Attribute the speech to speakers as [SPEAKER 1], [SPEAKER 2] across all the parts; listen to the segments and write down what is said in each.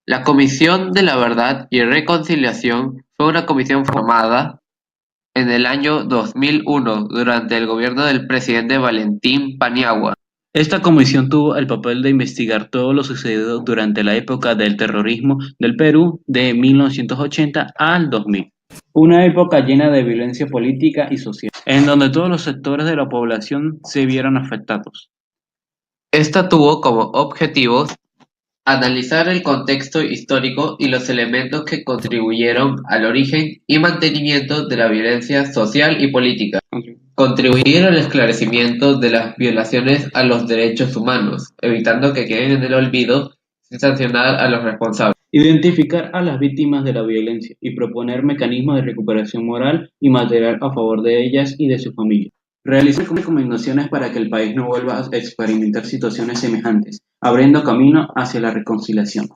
[SPEAKER 1] La Comisión de la Verdad y Reconciliación fue una comisión formada en el año 2001 durante el gobierno del presidente Valentín Paniagua.
[SPEAKER 2] Esta comisión tuvo el papel de investigar todo lo sucedido durante la época del terrorismo del Perú de 1980 al 2000. Una época llena de violencia política y social, en donde todos los sectores de la población se vieron afectados.
[SPEAKER 1] Esta tuvo como objetivos analizar el contexto histórico y los elementos que contribuyeron al origen y mantenimiento de la violencia social y política, contribuir al esclarecimiento de las violaciones a los derechos humanos, evitando que queden en el olvido sin sancionar a los responsables.
[SPEAKER 2] Identificar a las víctimas de la violencia y proponer mecanismos de recuperación moral y material a favor de ellas y de sus familias. Realizar recomendaciones para que el país no vuelva a experimentar situaciones semejantes, abriendo camino hacia la reconciliación.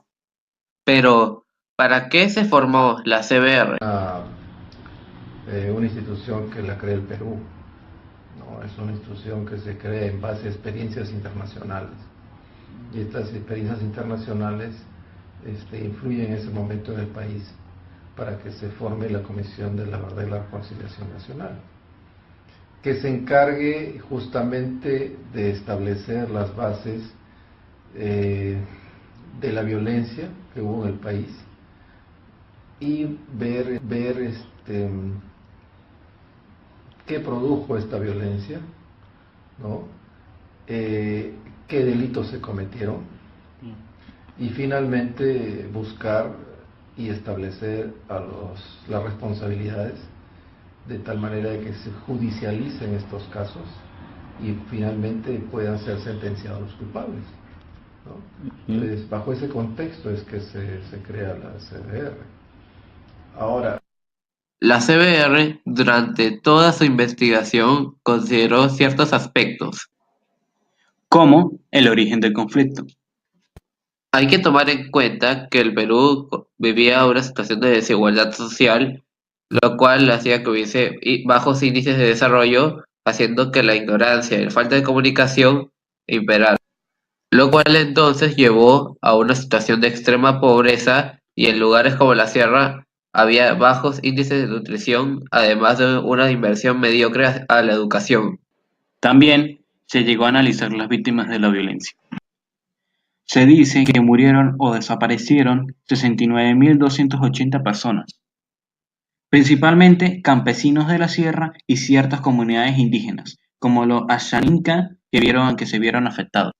[SPEAKER 1] Pero, ¿para qué se formó la CBR?
[SPEAKER 3] Una institución que la crea el Perú, ¿no? Es una institución que se crea en base a experiencias internacionales, y estas experiencias internacionales influyen en ese momento en el país para que se forme la Comisión de la Verdad y la Reconciliación Nacional, que se encargue justamente de establecer las bases de la violencia que hubo en el país y ver qué produjo esta violencia, ¿no? Qué delitos se cometieron, y finalmente buscar y establecer las responsabilidades de tal manera de que se judicialicen estos casos y finalmente puedan ser sentenciados los culpables, ¿no? Entonces, bajo ese contexto es que se crea la CBR. Ahora,
[SPEAKER 1] La CBR, durante toda su investigación, consideró ciertos aspectos.
[SPEAKER 2] Como el origen del conflicto.
[SPEAKER 1] Hay que tomar en cuenta que el Perú vivía una situación de desigualdad social, lo cual hacía que hubiese bajos índices de desarrollo, haciendo que la ignorancia y la falta de comunicación imperaran, lo cual entonces llevó a una situación de extrema pobreza y en lugares como la sierra había bajos índices de nutrición, además de una inversión mediocre a la educación.
[SPEAKER 2] También se llegó a analizar las víctimas de la violencia. Se dice que murieron o desaparecieron 69.280 personas, principalmente campesinos de la sierra y ciertas comunidades indígenas, como los Ashaninka, que se vieron afectados.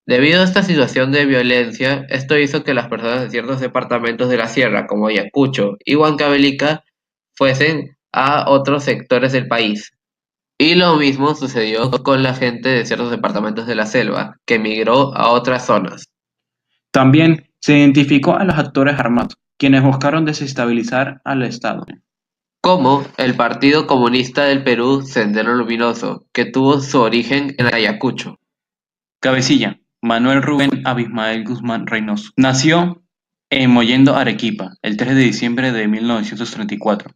[SPEAKER 1] Debido a esta situación de violencia, esto hizo que las personas de ciertos departamentos de la sierra, como Ayacucho y Huancavelica, fuesen a otros sectores del país. Y lo mismo sucedió con la gente de ciertos departamentos de la selva, que emigró a otras zonas,
[SPEAKER 2] También se identificó a los actores armados, quienes buscaron desestabilizar al Estado.
[SPEAKER 1] como el Partido Comunista del Perú Sendero Luminoso, que tuvo su origen en Ayacucho.
[SPEAKER 2] Cabecilla: Manuel Rubén Abismael Guzmán Reynoso. Nació en Mollendo, Arequipa, el 3 de diciembre de 1934.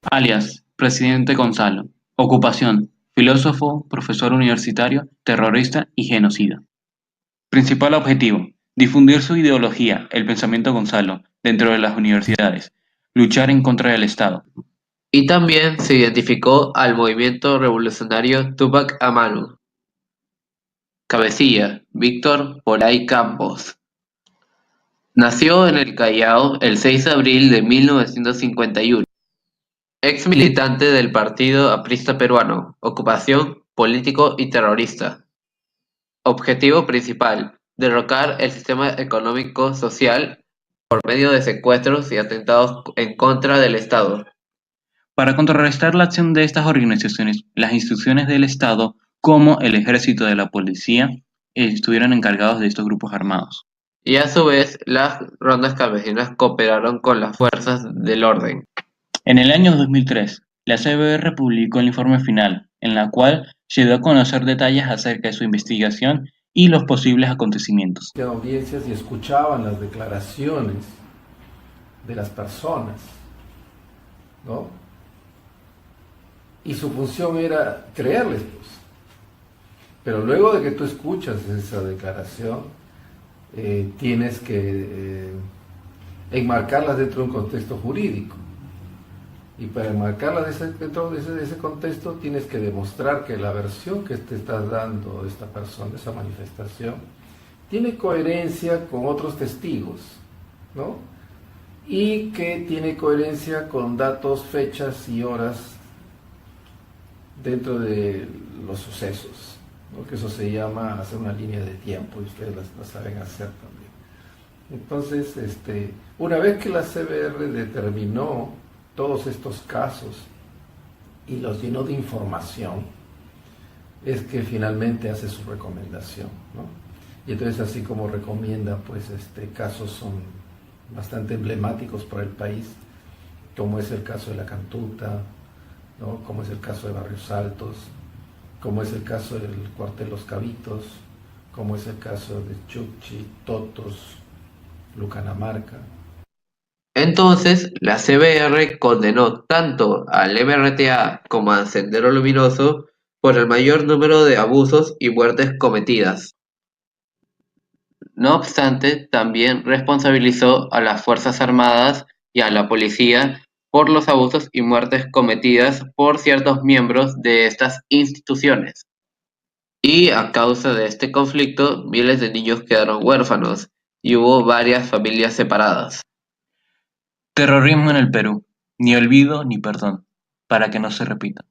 [SPEAKER 2] Alias: Presidente Gonzalo. Ocupación: filósofo, profesor universitario, terrorista y genocida. Principal objetivo: difundir su ideología, el pensamiento Gonzalo, dentro de las universidades, luchar en contra del Estado.
[SPEAKER 1] Y también se identificó al movimiento revolucionario Tupac Amaru. Cabecilla: Víctor Poray Campos. Nació en el Callao el 6 de abril de 1951. Ex militante del Partido Aprista Peruano, ocupación, político y terrorista. Objetivo principal: derrocar el sistema económico-social por medio de secuestros y atentados en contra del Estado.
[SPEAKER 2] Para contrarrestar la acción de estas organizaciones, las instituciones del Estado, como el ejército y la policía, estuvieron encargados de estos grupos armados.
[SPEAKER 1] Y a su vez, las rondas campesinas cooperaron con las fuerzas del orden.
[SPEAKER 2] En el año 2003, la CBR publicó el informe final, en la cual se dio a conocer detalles acerca de su investigación y los posibles acontecimientos.
[SPEAKER 3] audiencias y escuchaban las declaraciones de las personas, ¿no? Y su función era creerles, pues. Pero luego de que tú escuchas esa declaración, tienes que enmarcarlas dentro de un contexto jurídico. Y para enmarcarlas dentro de ese contexto tienes que demostrar que la versión que te estás dando de esta persona, de esa manifestación, tiene coherencia con otros testigos, ¿no? Y que tiene coherencia con datos, fechas y horas dentro de los sucesos, ¿no? Que eso se llama hacer una línea de tiempo, y ustedes lo saben hacer también. Entonces, una vez que la CBR determinó todos estos casos y los llenó de información, es que finalmente hace su recomendación, ¿no? Y entonces, así como recomienda, pues casos son bastante emblemáticos para el país, como es el caso de La Cantuta, ¿no? Como es el caso de Barrios Altos, como es el caso del cuartel Los Cabitos, como es el caso de Chuchi, Totos, Lucanamarca.
[SPEAKER 1] Entonces, la CBR condenó tanto al MRTA como a Sendero Luminoso por el mayor número de abusos y muertes cometidas. No obstante, también responsabilizó a las Fuerzas Armadas y a la policía por los abusos y muertes cometidas por ciertos miembros de estas instituciones. Y a causa de este conflicto, miles de niños quedaron huérfanos y hubo varias familias separadas.
[SPEAKER 2] Terrorismo en el Perú. Ni olvido ni perdón, para que no se repita.